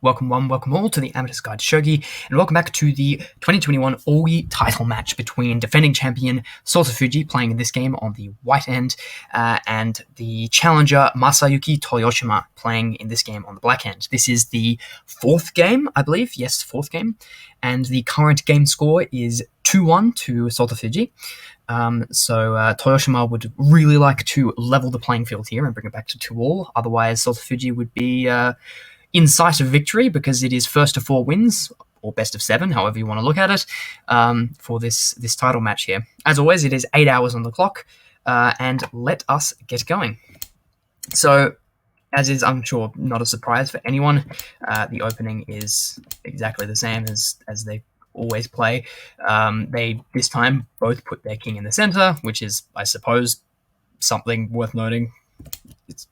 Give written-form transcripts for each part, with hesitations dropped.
Welcome one, welcome all to the Amateur's Guide to Shogi, and welcome back to the 2021 Oui Title Match between defending champion Sota Fujii, playing this game on the white end, and the challenger Masayuki Toyoshima, playing in this game on the black end. This is the fourth game, I believe. Yes, fourth game. And the current game score is 2-1 to Sota Fujii. So Toyoshima would really like to level the playing field here and bring it back to 2-all. Otherwise, Sota Fujii would be in sight of victory, because it is first to 4 wins, or best of 7, however you want to look at it, for this title match here. As always, it is 8 hours on the clock, and let us get going. So, as is, I'm sure, not a surprise for anyone, the opening is exactly the same as they always play. They, this time, both put their king in the center, which is, I suppose, something worth noting. It's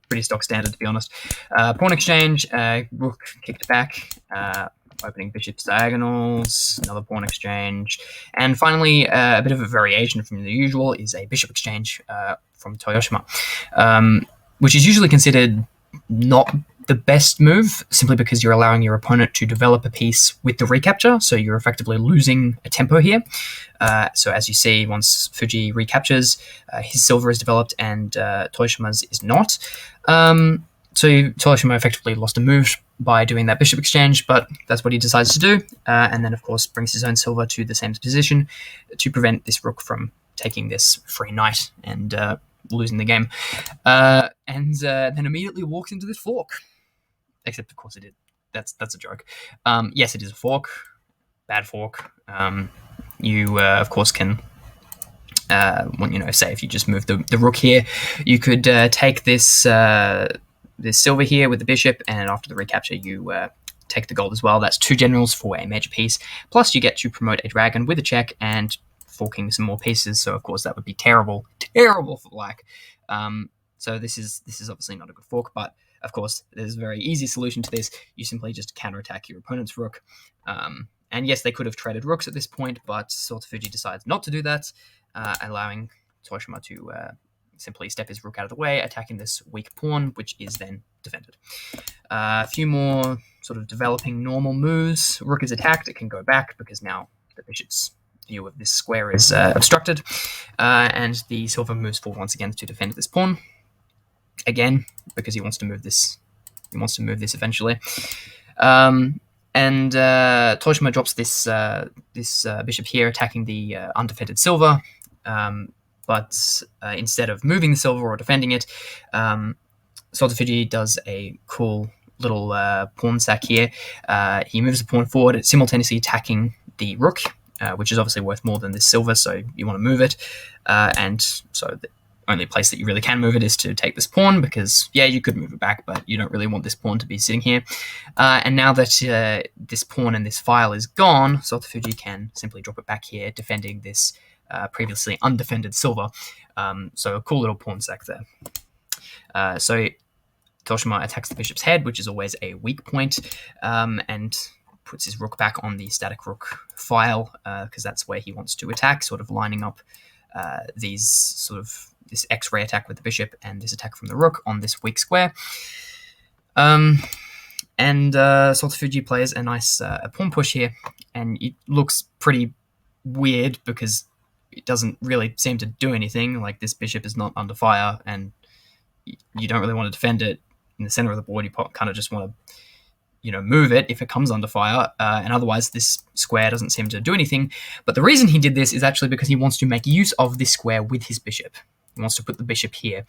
pretty stock standard, to be honest. Pawn exchange, rook kicked back, opening bishop's diagonals, another pawn exchange, and finally, a bit of a variation from the usual is a bishop exchange from Toyoshima, which is usually considered not the best move, simply because you're allowing your opponent to develop a piece with the recapture, so you're effectively losing a tempo here. So as you see, once Fujii recaptures, his silver is developed and Toyoshima's is not. So Toyoshima effectively lost a move by doing that bishop exchange, but that's what he decides to do, and then of course brings his own silver to the same position to prevent this rook from taking this free knight and losing the game, and then immediately walks into this fork. Except, of course, it is. That's a joke. Yes, it is a fork. Bad fork. You, of course, can, say if you just move the rook here, you could take this this silver here with the bishop, and after the recapture, you take the gold as well. That's 2 generals for a major piece. Plus, you get to promote a dragon with a check and forking some more pieces. So, of course, that would be terrible for black. So this is obviously not a good fork, but of course, there's a very easy solution to this. You simply just counterattack your opponent's rook. And yes, they could have traded rooks at this point, but Sota Fujii decides not to do that, allowing Toyoshima to simply step his rook out of the way, attacking this weak pawn, which is then defended. A few more sort of developing normal moves. Rook is attacked. It can go back because now the bishop's view of this square is obstructed. And the silver moves forward once again to defend this pawn. Again, because he wants to move this. He wants to move this eventually. And Toyoshima drops this bishop here, attacking the undefended silver. But instead of moving the silver or defending it, Sota Fujii does a cool little pawn sack here. He moves the pawn forward, simultaneously attacking the rook, which is obviously worth more than this silver, so you want to move it. And so the only place that you really can move it is to take this pawn, because, yeah, you could move it back, but you don't really want this pawn to be sitting here. And now that this pawn and this file is gone, Sota Fujii can simply drop it back here, defending this previously undefended silver. So a cool little pawn sack there. So Toyoshima attacks the bishop's head, which is always a weak point, and puts his rook back on the static rook file, because that's where he wants to attack, sort of lining up this X-ray attack with the bishop and this attack from the rook on this weak square. And Sota Fujii plays a nice pawn push here, and it looks pretty weird because it doesn't really seem to do anything. Like, this bishop is not under fire, and you don't really want to defend it in the center of the board. You kind of just want to, move it if it comes under fire, and otherwise this square doesn't seem to do anything. But the reason he did this is actually because he wants to make use of this square with his bishop. He wants to put the bishop here.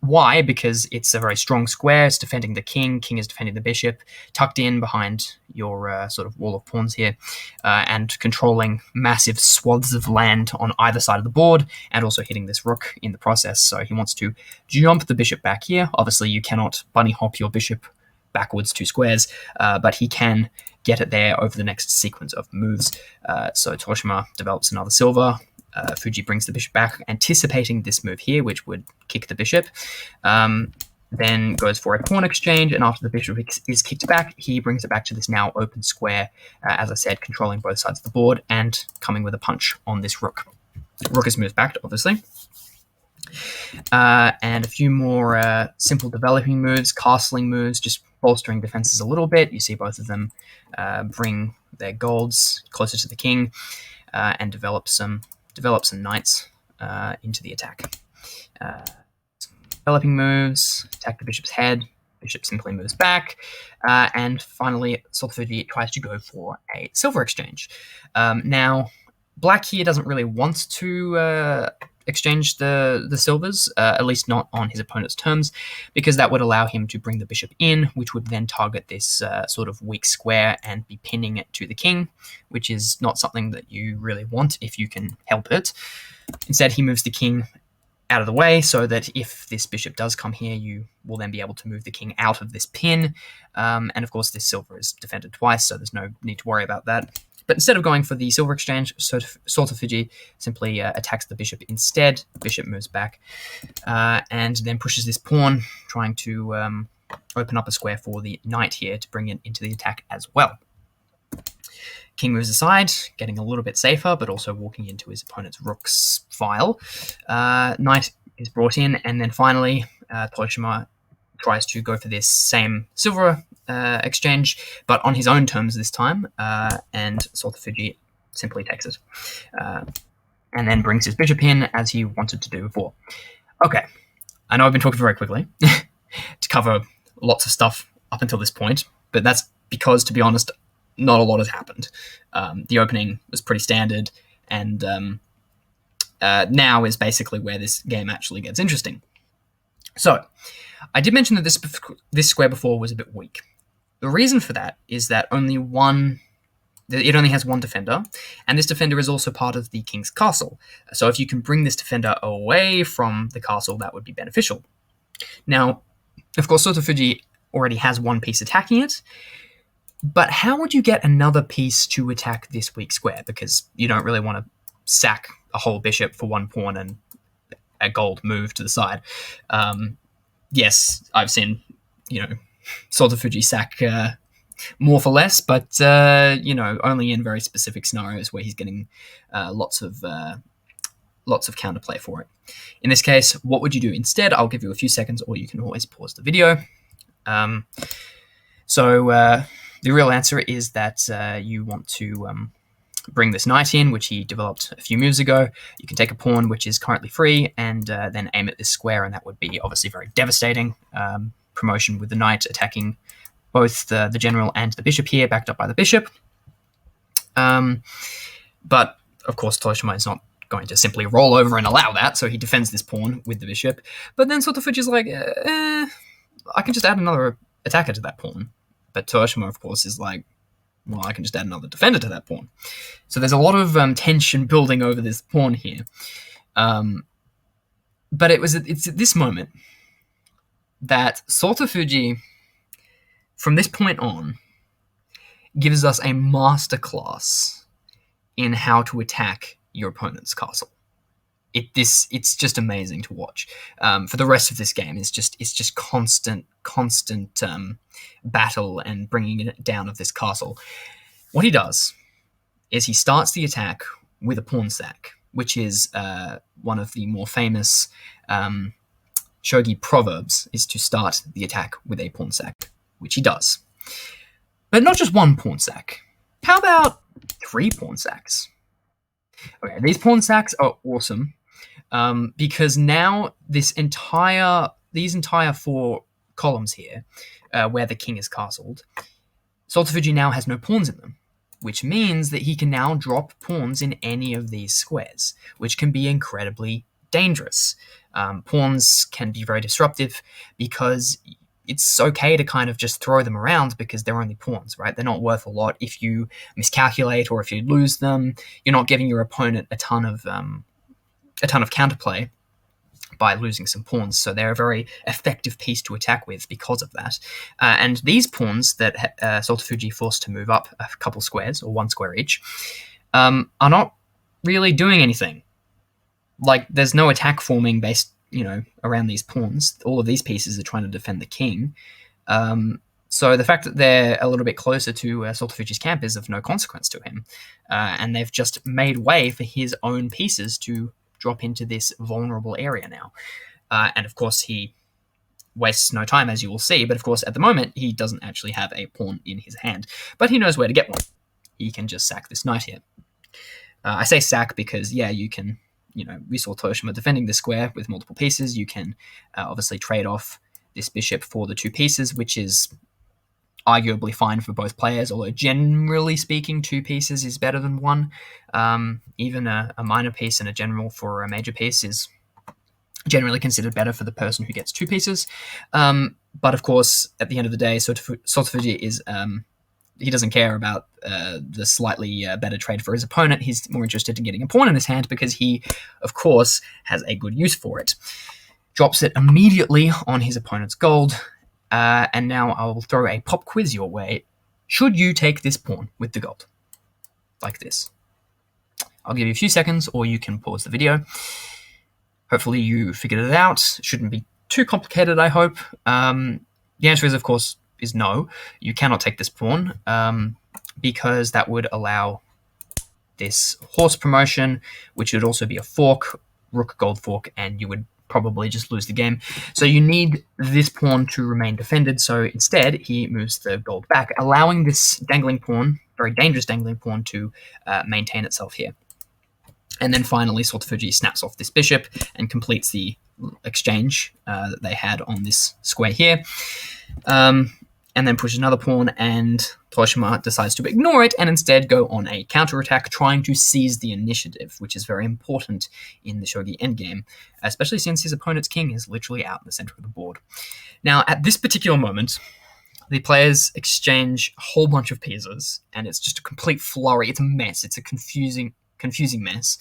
Why? Because it's a very strong square. It's defending the king. King is defending the bishop, tucked in behind your sort of wall of pawns here, and controlling massive swaths of land on either side of the board, and also hitting this rook in the process. So he wants to jump the bishop back here. Obviously, you cannot bunny hop your bishop backwards 2 squares, but he can get it there over the next sequence of moves. So Toyoshima develops another silver. Fujii brings the bishop back, anticipating this move here, which would kick the bishop. Then goes for a pawn exchange, and after the bishop is kicked back, he brings it back to this now open square, as I said, controlling both sides of the board and coming with a punch on this rook. Rook is moved back, obviously. And a few more simple developing moves, castling moves, just bolstering defenses a little bit. You see both of them bring their golds closer to the king and develop some knights into the attack. Developing moves, attack the bishop's head. Bishop simply moves back. And finally, Sota Fujii tries to go for a silver exchange. Now, black here doesn't really want to exchange the silvers, at least not on his opponent's terms, because that would allow him to bring the bishop in, which would then target this sort of weak square and be pinning it to the king, which is not something that you really want if you can help it. Instead, he moves the king out of the way so that if this bishop does come here, you will then be able to move the king out of this pin. And of course, this silver is defended twice, so there's no need to worry about that. But instead of going for the silver exchange, Sota Fujii simply attacks the bishop instead. The bishop moves back and then pushes this pawn, trying to open up a square for the knight here to bring it into the attack as well. King moves aside, getting a little bit safer, but also walking into his opponent's rook's file. Knight is brought in, and then finally, Toyoshima tries to go for this same silver exchange, but on his own terms this time, and Sota Fujii simply takes it, and then brings his bishop in as he wanted to do before. Okay, I know I've been talking very quickly to cover lots of stuff up until this point, but that's because, to be honest, not a lot has happened. The opening was pretty standard, and now is basically where this game actually gets interesting. So, I did mention that this square before was a bit weak. The reason for that is that it only has one defender, and this defender is also part of the king's castle. So if you can bring this defender away from the castle, that would be beneficial. Now, of course, Sota Fujii already has one piece attacking it, but how would you get another piece to attack this weak square? Because you don't really want to sack a whole bishop for one pawn and a gold move to the side. Yes, I've seen, Sota Fujii sack more for less, but, only in very specific scenarios where he's getting lots of counterplay for it. In this case, what would you do instead? I'll give you a few seconds, or you can always pause the video. The real answer is that you want to bring this knight in, which he developed a few moves ago. You can take a pawn, which is currently free, and then aim at this square, and that would be obviously very devastating. Promotion with the knight attacking both the general and the bishop here, backed up by the bishop. But, of course, Toyoshima is not going to simply roll over and allow that, so he defends this pawn with the bishop. But then Sota Fujii is like, I can just add another attacker to that pawn. But Toyoshima, of course, is like, well, I can just add another defender to that pawn. So there's a lot of tension building over this pawn here. But it's at this moment that Sota Fujii, from this point on, gives us a masterclass in how to attack your opponent's castle. It's just amazing to watch. For the rest of this game, it's just constant battle and bringing it down of this castle. What he does is he starts the attack with a pawn sack, which is one of the more famous shogi proverbs, is to start the attack with a pawn sack, which he does. But not just one pawn sack. How about 3 pawn sacks? Okay, these pawn sacks are awesome. Because now these entire 4 columns here, where the king is castled, Sota Fujii now has no pawns in them, which means that he can now drop pawns in any of these squares, which can be incredibly dangerous. Pawns can be very disruptive because it's okay to kind of just throw them around because they're only pawns, right? They're not worth a lot. If you miscalculate or if you lose them, you're not giving your opponent a ton of counterplay by losing some pawns, so they're a very effective piece to attack with because of that. And these pawns that Sota Fujii forced to move up a couple squares, or 1 square each, are not really doing anything. Like, there's no attack forming based, around these pawns. All of these pieces are trying to defend the king. So the fact that they're a little bit closer to Sota Fujii's camp is of no consequence to him. And they've just made way for his own pieces to drop into this vulnerable area now. And of course, he wastes no time, as you will see. But of course, at the moment, he doesn't actually have a pawn in his hand. But he knows where to get one. He can just sack this knight here. I say sack because, yeah, you can, we saw Toyoshima defending the square with multiple pieces. You can obviously trade off this bishop for the 2 pieces, which is arguably fine for both players, although generally speaking, 2 pieces is better than 1. Even a minor piece and a general for a major piece is generally considered better for the person who gets 2 pieces. But of course, at the end of the day, Sota Fujii is he doesn't care about the slightly better trade for his opponent. He's more interested in getting a pawn in his hand because he, of course, has a good use for it. Drops it immediately on his opponent's gold. And now I will throw a pop quiz your way. Should you take this pawn with the gold? Like this. I'll give you a few seconds, or you can pause the video. Hopefully you figured it out. It shouldn't be too complicated, I hope. The answer is, of course, is no. You cannot take this pawn because that would allow this horse promotion, which would also be a fork, rook gold fork, and you would probably just lose the game. So you need this pawn to remain defended. So instead, he moves the gold back, allowing this dangling pawn, very dangerous dangling pawn, to maintain itself here. And then finally, Sota Fujii snaps off this bishop and completes the exchange that they had on this square here. And then pushes another pawn, and Toyoshima decides to ignore it and instead go on a counterattack, trying to seize the initiative, which is very important in the Shogi endgame, especially since his opponent's king is literally out in the center of the board. Now, at this particular moment, the players exchange a whole bunch of pieces, and it's just a complete flurry. It's a mess. It's a confusing mess.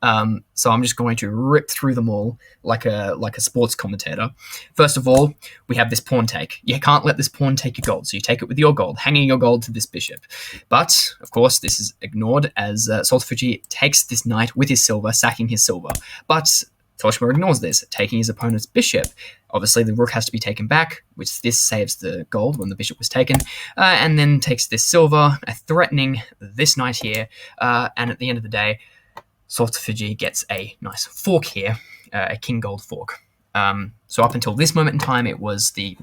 So I'm just going to rip through them all like a sports commentator. First of all, we have this pawn take. You can't let this pawn take your gold, so you take it with your gold, hanging your gold to this bishop. But, of course, this is ignored as Sota Fujii takes this knight with his silver, sacking his silver. But Toyoshima ignores this, taking his opponent's bishop. Obviously, the rook has to be taken back, which this saves the gold when the bishop was taken, and then takes this silver, threatening this knight here. And at the end of the day, Sota Fujii gets a nice fork here, a king gold fork. So up until this moment in time, it was the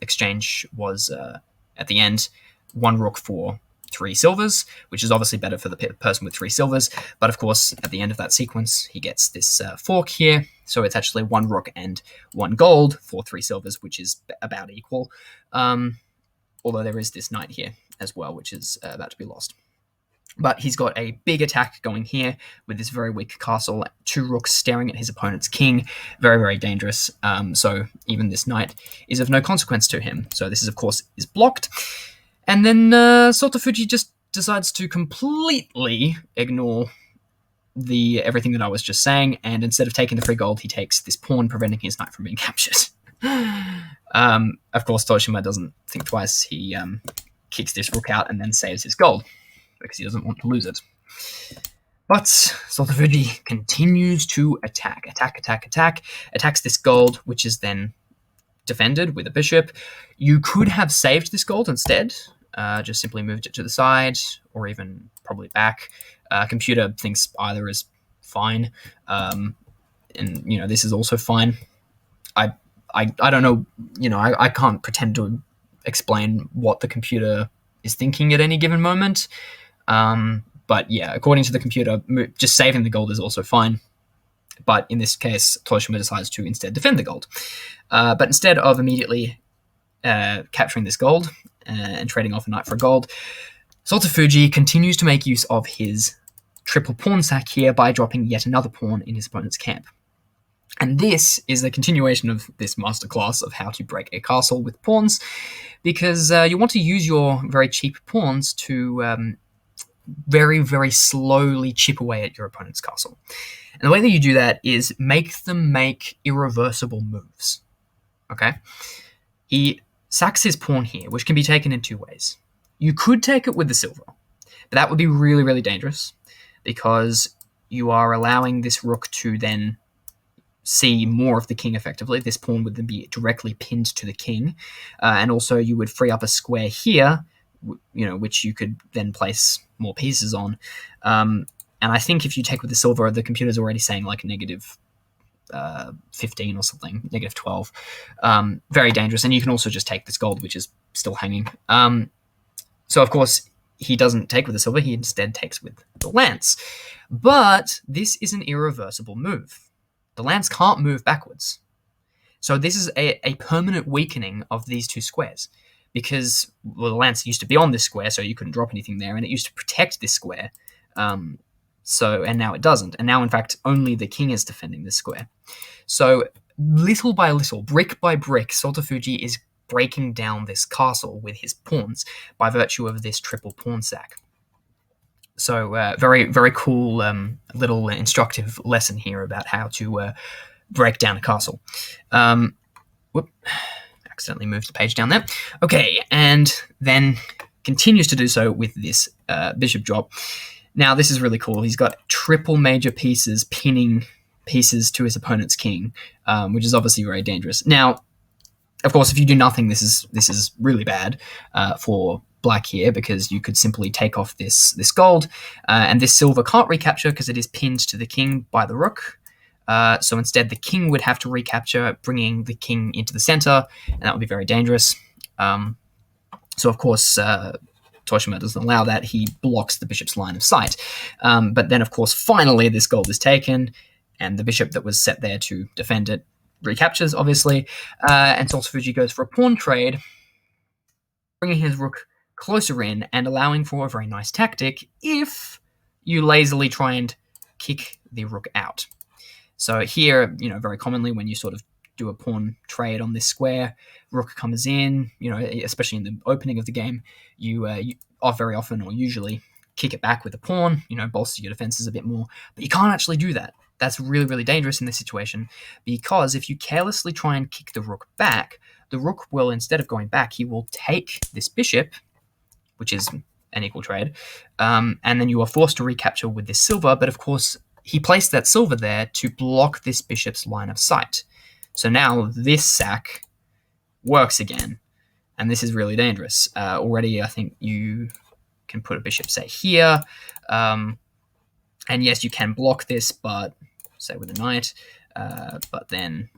exchange was at the end 1 rook for 3 silvers, which is obviously better for the person with 3 silvers. But of course, at the end of that sequence, he gets this fork here. So it's actually 1 rook and 1 gold for 3 silvers, which is about equal. Although there is this knight here as well, which is about to be lost. But he's got a big attack going here with this very weak castle, 2 rooks staring at his opponent's king. Very, very dangerous. So even this knight is of no consequence to him. So this is, of course, is blocked. And then Sota Fujii just decides to completely ignore everything that I was just saying, and instead of taking the free gold, he takes this pawn, preventing his knight from being captured. Of course, Toyoshima doesn't think twice. He kicks this rook out and then saves his gold, because he doesn't want to lose it. But Sota Fujii continues to attacks this gold, which is then defended with a bishop. You could have saved this gold instead, just simply moved it to the side, or even probably back. Computer thinks either is fine, and this is also fine. I don't know, I can't pretend to explain what the computer is thinking at any given moment. But yeah, according to the computer, just saving the gold is also fine. But in this case, Toyoshima decides to instead defend the gold. But instead of immediately capturing this gold and trading off a knight for gold, Sota Fujii continues to make use of his triple pawn sack here by dropping yet another pawn in his opponent's camp. And this is a continuation of this masterclass of how to break a castle with pawns, because you want to use your very cheap pawns to very, very slowly chip away at your opponent's castle. And the way that you do that is make them make irreversible moves. Okay? He sacks his pawn here, which can be taken in 2 ways. You could take it with the silver, but that would be really, really dangerous, because you are allowing this rook to then see more of the king effectively. This pawn would then be directly pinned to the king, and also you would free up a square here, which you could then place more pieces on. And I think if you take with the silver, the computer's already saying like negative 15 or something, negative 12. Very dangerous. And you can also just take this gold, which is still hanging. So, of course, he doesn't take with the silver. He instead takes with the lance. But this is an irreversible move. The lance can't move backwards. So this is a permanent weakening of these two squares. Because, well, the lance used to be on this square, so you couldn't drop anything there, and it used to protect this square. And now it doesn't. And now, in fact, only the king is defending this square. So little by little, brick by brick, Sota Fujii is breaking down this castle with his pawns by virtue of this triple pawn sack. So very, very cool little instructive lesson here about how to break down a castle. Accidentally moved the page down there. Okay, and then continues to do so with this bishop drop. Now, this is really cool. He's got triple major pieces pinning pieces to his opponent's king, which is obviously very dangerous. Now, of course, if you do nothing, this is really bad for black here, because you could simply take off this gold, and this silver can't recapture because it is pinned to the king by the rook. So instead, the king would have to recapture, bringing the king into the center, and that would be very dangerous. So, of course, Toyoshima doesn't allow that. He blocks the bishop's line of sight. But then, of course, finally, this gold is taken, and the bishop that was set there to defend it recaptures, obviously. And Sota Fujii goes for a pawn trade, bringing his rook closer in and allowing for a very nice tactic if you lazily try and kick the rook out. So here, very commonly when you sort of do a pawn trade on this square, rook comes in, especially in the opening of the game, you very often or usually kick it back with a pawn, bolster your defenses a bit more, but you can't actually do that. That's really, really dangerous in this situation, because if you carelessly try and kick the rook back, the rook will, instead of going back, he will take this bishop, which is an equal trade, and then you are forced to recapture with this silver, but of course, he placed that silver there to block this bishop's line of sight. So now this sack works again, and this is really dangerous. Already, I think you can put a bishop, say, here, and yes, you can block this, but say with a knight, but then,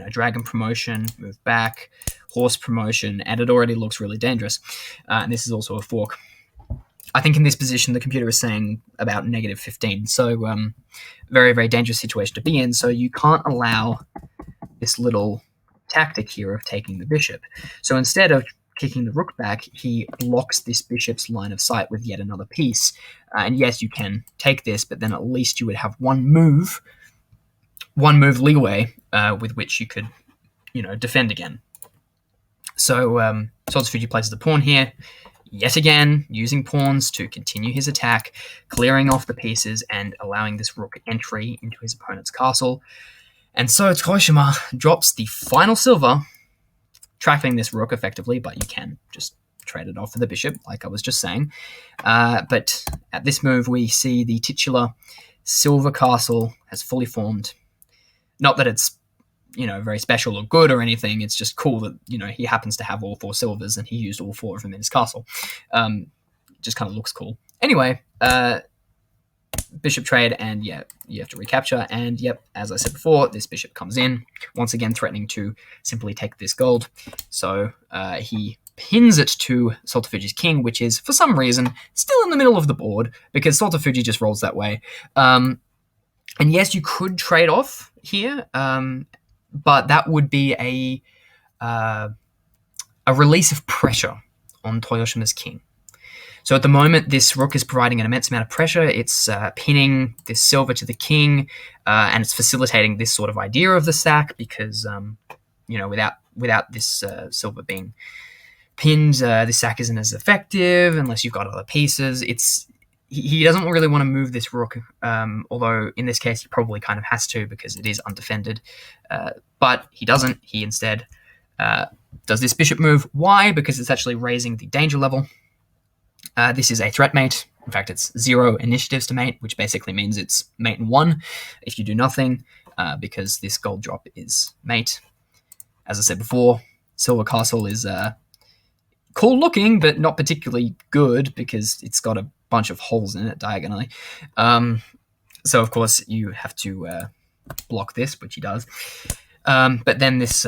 dragon promotion, move back, horse promotion, and it already looks really dangerous. And this is also a fork. I think in this position, the computer is saying about negative 15. So very, very dangerous situation to be in. So you can't allow this little tactic here of taking the bishop. So instead of kicking the rook back, he blocks this bishop's line of sight with yet another piece. And yes, you can take this, but then at least you would have one move leeway with which you could, defend again. So Sota Fujii places the pawn here. Yet again, using pawns to continue his attack, clearing off the pieces and allowing this rook entry into his opponent's castle. And so Toyoshima drops the final silver, trapping this rook effectively, but you can just trade it off for the bishop, like I was just saying. But at this move, we see the titular silver castle has fully formed. Not that it's very special or good or anything. It's just cool that, he happens to have all 4 silvers and he used all 4 of them in his castle. Just kind of looks cool. Anyway, bishop trade, and yeah, you have to recapture. And yep, as I said before, this bishop comes in, once again threatening to simply take this gold. So he pins it to Sota Fujii's king, which is, for some reason, still in the middle of the board, because Sota Fujii just rolls that way. And yes, you could trade off here, but that would be a release of pressure on Toyoshima's king. So at the moment, this rook is providing an immense amount of pressure. It's pinning this silver to the king, and it's facilitating this sort of idea of the sack, because without this silver being pinned, this sack isn't as effective unless you've got other pieces. He doesn't really want to move this rook, although in this case he probably kind of has to, because it is undefended. But he doesn't. He instead does this bishop move. Why? Because it's actually raising the danger level. This is a threat mate. In fact, it's 0 initiatives to mate, which basically means it's mate in 1 if you do nothing, because this gold drop is mate. As I said before, Silver Castle is cool looking, but not particularly good, because it's got a bunch of holes in it diagonally. So of course you have to block this, which he does. But then this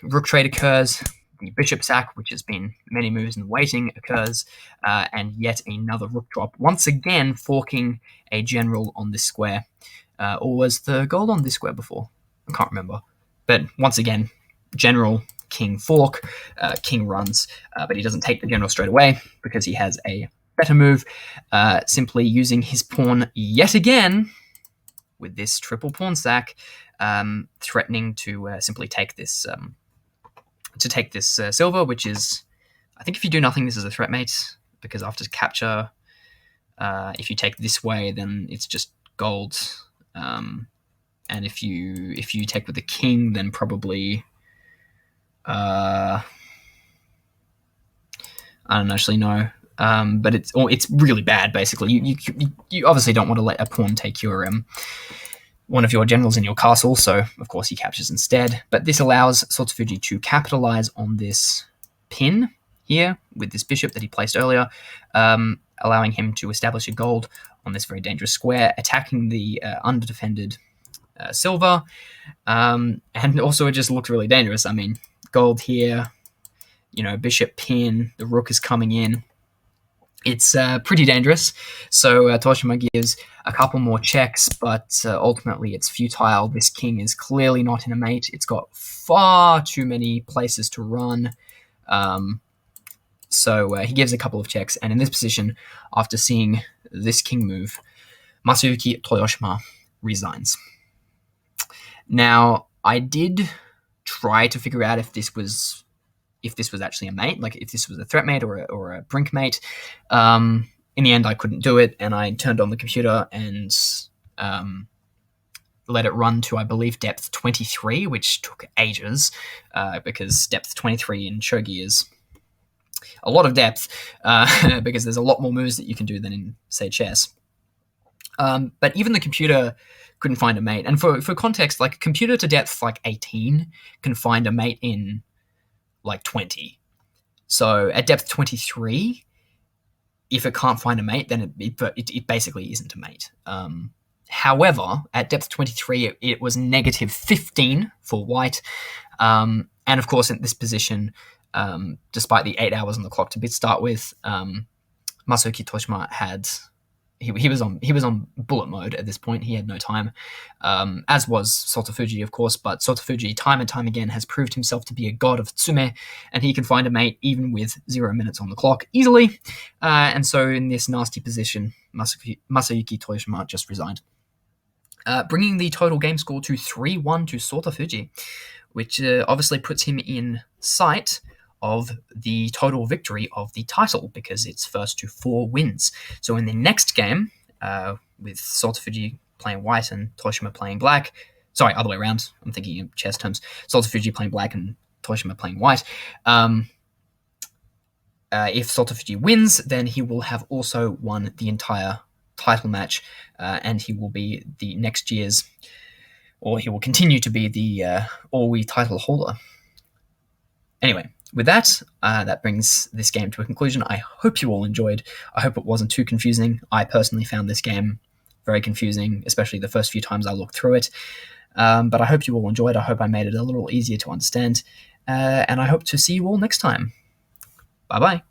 rook trade occurs, the bishop sack, which has been many moves in the waiting, occurs, and yet another rook drop, once again forking a general on this square. Or was the gold on this square before? I can't remember. But once again, general, king fork, king runs, but he doesn't take the general straight away because he has a better move, simply using his pawn yet again with this triple pawn sack, threatening to simply take this silver, which is, I think if you do nothing, this is a threat mate, because after capture, if you take this way, then it's just gold. And if you take with the king, then probably I don't actually know. But it's really bad. Basically, you obviously don't want to let a pawn take your one of your generals in your castle. So of course he captures instead. But this allows Sota Fujii to capitalize on this pin here with this bishop that he placed earlier, allowing him to establish a gold on this very dangerous square, attacking the underdefended silver, and also it just looked really dangerous. I mean, gold here, bishop pin, the rook is coming in. It's pretty dangerous. So Toyoshima gives a couple more checks, but ultimately it's futile. This king is clearly not in a mate. It's got far too many places to run. So he gives a couple of checks, and in this position, after seeing this king move, Masayuki Toyoshima resigns. Now, I did try to figure out if this was actually a mate, like if this was a threat mate or a brink mate. In the end, I couldn't do it, and I turned on the computer and let it run to, I believe, depth 23, which took ages, because depth 23 in Shogi is a lot of depth, because there's a lot more moves that you can do than in, say, chess. But even the computer couldn't find a mate. And for context, like a computer to depth like 18 can find a mate in like 20. So at depth 23, if it can't find a mate, then it basically isn't a mate. However, at depth 23, it was negative 15 for white. And of course, in this position, despite the 8 hours on the clock to start with, Masayuki Toyoshima had... He was on bullet mode at this point. He had no time, as was Sota Fujii, of course. But Sota Fujii, time and time again, has proved himself to be a god of tsume, and he can find a mate even with 0 minutes on the clock easily. And so, in this nasty position, Masayuki Toyoshima just resigned, bringing the total game score to 3-1 to Sota Fujii, which obviously puts him in sight of the total victory of the title, because it's first to 4 wins. So in the next game, with Sota Fujii playing white and Toyoshima playing black, sorry, other way around, I'm thinking in chess terms, Sota Fujii playing black and Toyoshima playing white, if Sota Fujii wins, then he will have also won the entire title match, and he will be the next year's, or he will continue to be the Oui title holder. Anyway, with that, that brings this game to a conclusion. I hope you all enjoyed. I hope it wasn't too confusing. I personally found this game very confusing, especially the first few times I looked through it. But I hope you all enjoyed. I hope I made it a little easier to understand. And I hope to see you all next time. Bye-bye.